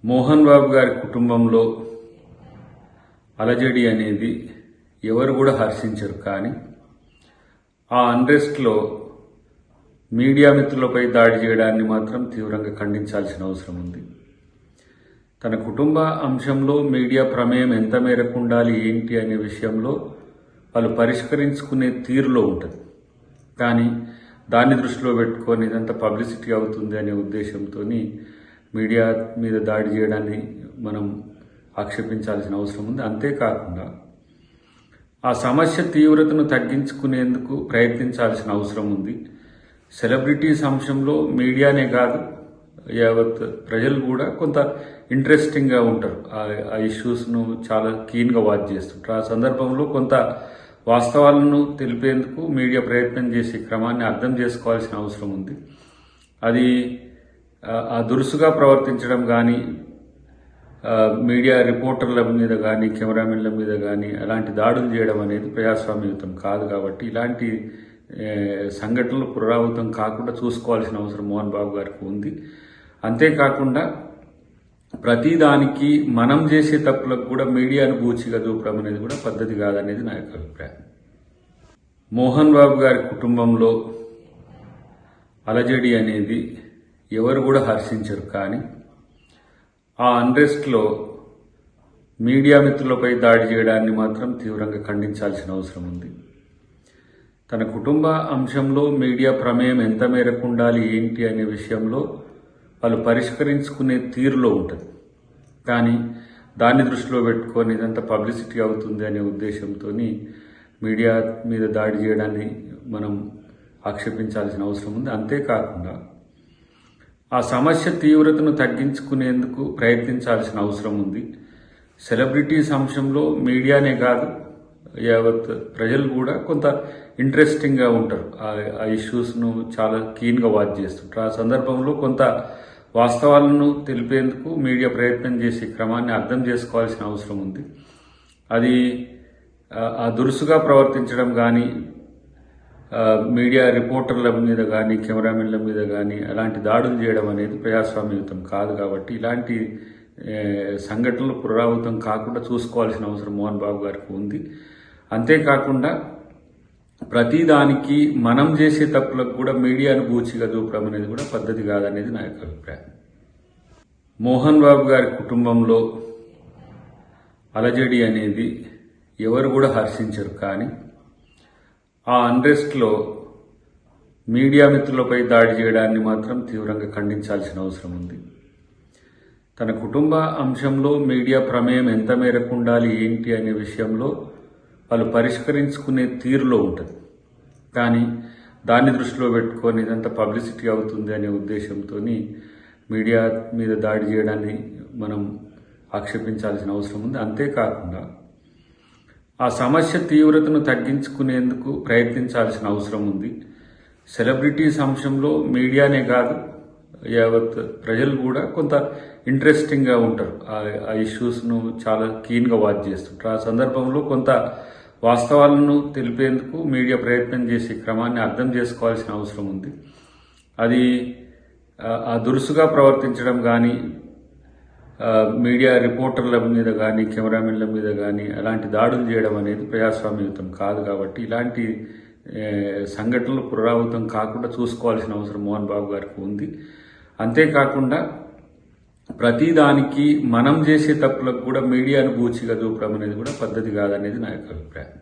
మోహన్ బాబు గారి కుటుంబంలో అలజడి అనేది ఎవరు కూడా హర్షించరు. కానీ ఆ అన్రెస్ట్లో మీడియా మిత్రులపై దాడి చేయడాన్ని మాత్రం తీవ్రంగా ఖండించాల్సిన అవసరం ఉంది. తన కుటుంబ అంశంలో మీడియా ప్రమేయం ఎంత మేరకు ఉండాలి ఏంటి అనే విషయంలో వాళ్ళు పరిష్కరించుకునే తీరులో ఉంటుంది. కానీ దాన్ని దృష్టిలో పెట్టుకొని ఇదంతా పబ్లిసిటీ అవుతుంది అనే ఉద్దేశంతో మీడియా మీద దాడి చేయడాన్ని మనం ఆక్షేపించాల్సిన అవసరం ఉంది. అంతేకాకుండా ఆ సమస్య తీవ్రతను తగ్గించుకునేందుకు ప్రయత్నించాల్సిన అవసరం ఉంది. సెలబ్రిటీస్ అంశంలో మీడియానే కాదు, యావత్ ప్రజలు కూడా కొంత ఇంట్రెస్టింగ్గా ఉంటారు. ఆ ఇష్యూస్ను చాలా కీన్గా వాచ్ చేస్తుంటారు. ఆ సందర్భంలో కొంత వాస్తవాలను తెలిపేందుకు మీడియా ప్రయత్నం చేసే క్రమాన్ని అర్థం చేసుకోవాల్సిన అవసరం ఉంది. అది ఆ దురుసుగా ప్రవర్తించడం కానీ, మీడియా రిపోర్టర్ల మీద కానీ, కెమెరామెన్ల మీద కానీ అలాంటి దాడులు చేయడం అనేది ప్రజాస్వామ్యయుతం కాదు. కాబట్టి ఇలాంటి సంఘటనలు పునరావృతం కాకుండా చూసుకోవాల్సిన అవసరం మోహన్ బాబు గారికి ఉంది. అంతేకాకుండా ప్రతిదానికి మనం చేసే తప్పులకు కూడా మీడియాను బూచిగా చూపడం అనేది కూడా పద్ధతి కాదనేది నా యొక్క అభిప్రాయం. మోహన్ బాబు గారి కుటుంబంలో అలజడి అనేది ఎవరు కూడా హర్షించరు. కానీ ఆ అన్రెస్ట్లో మీడియా మిత్రులపై దాడి చేయడాన్ని మాత్రం తీవ్రంగా ఖండించాల్సిన అవసరం ఉంది. తన కుటుంబ అంశంలో మీడియా ప్రమేయం ఎంత మేరకు ఉండాలి ఏంటి అనే విషయంలో వాళ్ళు పరిష్కరించుకునే తీరులో ఉంటుంది. కానీ దాన్ని దృష్టిలో పెట్టుకొని ఇదంతా పబ్లిసిటీ అవుతుంది అనే ఉద్దేశంతో మీడియా మీద దాడి చేయడాన్ని మనం ఆక్షేపించాల్సిన అవసరం ఉంది. అంతేకాకుండా ఆ సమస్య తీవ్రతను తగ్గించుకునేందుకు ప్రయత్నించాల్సిన అవసరం ఉంది. సెలబ్రిటీస్ అంశంలో మీడియానే కాదు, యావత్ ప్రజలు కూడా కొంత ఇంట్రెస్టింగ్గా ఉంటారు. ఆ ఇష్యూస్ను చాలా కీన్గా వాచ్ చేస్తుంటారు. ఆ సందర్భంలో కొంత వాస్తవాలను తెలిపేందుకు మీడియా ప్రయత్నం చేసే క్రమాన్ని అర్థం చేసుకోవాల్సిన అవసరం ఉంది. అది ఆ దురుసుగా ప్రవర్తించడం కానీ, మీడియా రిపోర్టర్ల మీద కానీ, కెమెరామెన్ల మీద కానీ అలాంటి దాడులు చేయడం అనేది ప్రజాస్వామ్యయుతం కాదు. కాబట్టి ఇలాంటి సంఘటనలు పునరావృతం కాకుండా చూసుకోవాల్సిన అవసరం మోహన్ బాబు గారికి ఉంది. అంతేకాకుండా ప్రతిదానికి మనం చేసే తప్పులకు కూడా మీడియాను బూచిగా చూపడం అనేది కూడా పద్ధతి కాదనేది నా యొక్క అభిప్రాయం. మోహన్ బాబు గారి కుటుంబంలో అలజడి అనేది ఎవరు కూడా హర్షించరు. కానీ ఆ అన్రెస్ట్లో మీడియా మిత్రులపై దాడి చేయడాన్ని మాత్రం తీవ్రంగా ఖండించాల్సిన అవసరం ఉంది. తన కుటుంబ అంశంలో మీడియా ప్రమేయం ఎంత మేరకు ఉండాలి ఏంటి అనే విషయంలో వాళ్ళు పరిష్కరించుకునే తీరులో ఉంటుంది. కానీ దాన్ని దృష్టిలో పెట్టుకొని ఇదంతా పబ్లిసిటీ అవుతుంది అనే ఉద్దేశంతో మీడియా మీద దాడి చేయడాన్ని మనం ఆక్షేపించాల్సిన అవసరం ఉంది. అంతేకాకుండా ఆ సమస్య తీవ్రతను తగ్గించుకునేందుకు ప్రయత్నించాల్సిన అవసరం ఉంది. సెలబ్రిటీస్ అంశంలో మీడియానే కాదు, యావత్ ప్రజలు కూడా కొంత ఇంట్రెస్టింగ్గా ఉంటారు. ఆ ఇష్యూస్ను చాలా కీన్గా వాచ్ చేస్తుంటారు. ఆ సందర్భంలో కొంత వాస్తవాలను తెలిపేందుకు మీడియా ప్రయత్నం చేసే క్రమాన్ని అర్థం చేసుకోవాల్సిన అవసరం ఉంది. అది ఆ దురుసుగా ప్రవర్తించడం కానీ, మీడియా రిపోర్టర్ల మీద కానీ, కెమెరామెన్ల మీద కానీ అలాంటి దాడులు చేయడం అనేది ప్రజాస్వామ్యయుతం కాదు. కాబట్టి ఇలాంటి సంఘటనలు పునరావృతం కాకుండా చూసుకోవాల్సిన అవసరం మోహన్ బాబు గారికి ఉంది. అంతేకాకుండా ప్రతిదానికి మనం చేసే తప్పులకు కూడా మీడియాను బూచిగా చూపడం అనేది కూడా పద్ధతి కాదనేది నా యొక్క అభిప్రాయం.